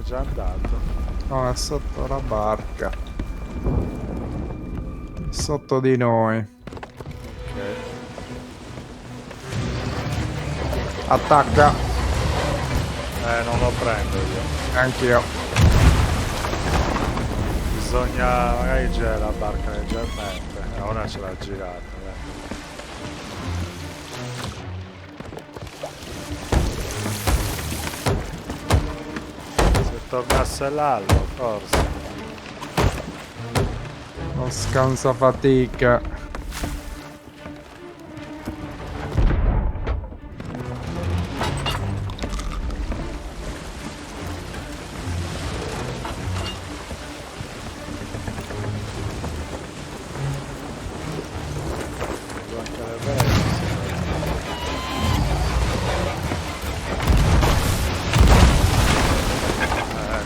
già andato. No, è sotto la barca. Sotto di noi. Ok. Attacca. Non lo prendo io. Anch'io. Bisogna... magari gira la barca leggermente. Ora ce l'ha girata. Se tornasse l'allo, forse. Non scansa fatica. Devo anche le vele.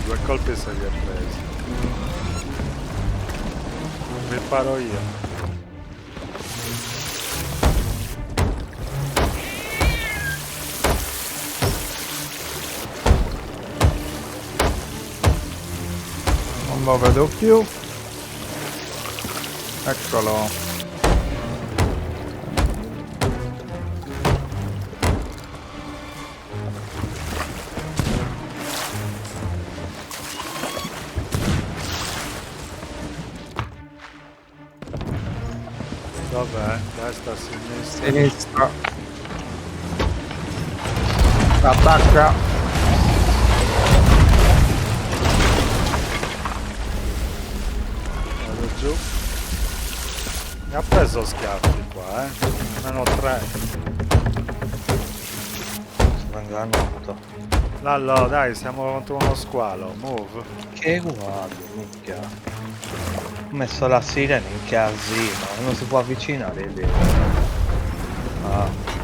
Due colpi se li è presi. Riparo io. Non lo vedo più. Eccolo. Dov'è? Destra, sinistra. Sinistra. Attacca. Vado giù. Mi ha preso schiaffi qua, Almeno 3. Smanganotto. Lallo, dai, siamo contro uno squalo. Move. Che guardo, minchia. Ho messo la sirena in casino, non si può avvicinare lì. Ah.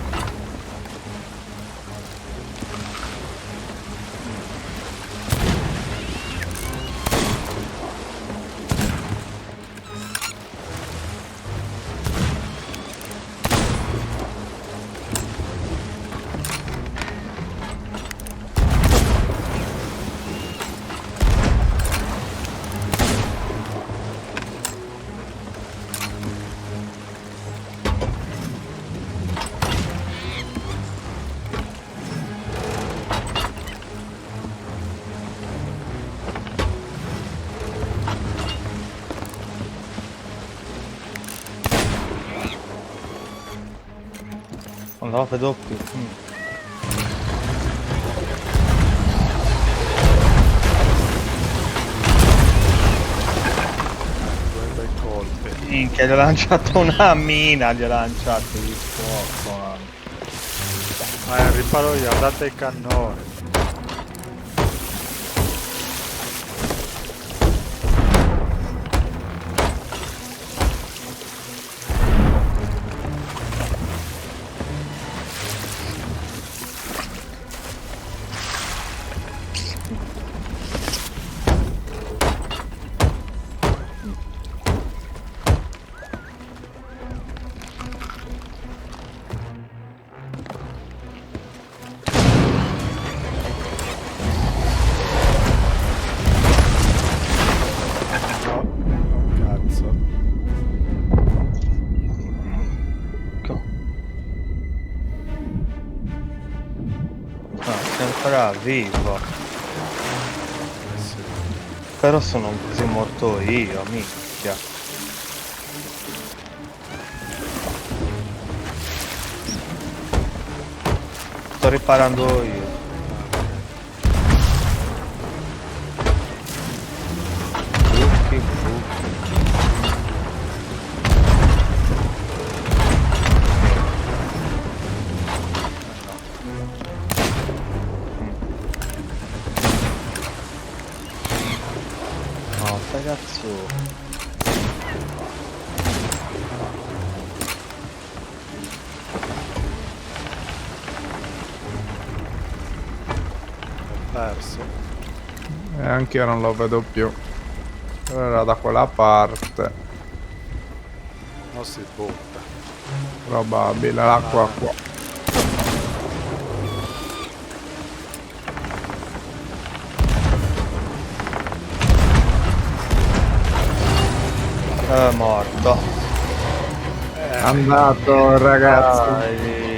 Non la vedo più. Due bei colpi. Minchia, gli ho lanciato una mina, gli ho lanciato di fuoco. Riparo io, andate ai cannoni. Cazzo. Sei ancora vivo. Sì. Però sono quasi morto io, minchia. Sto riparando io. Buchi, buchi. No, ragazzo. Perso. E anche io non lo vedo più. Era da quella parte. Non si butta. Probabile, l'acqua qua. È morto. È andato ragazzi. Dai.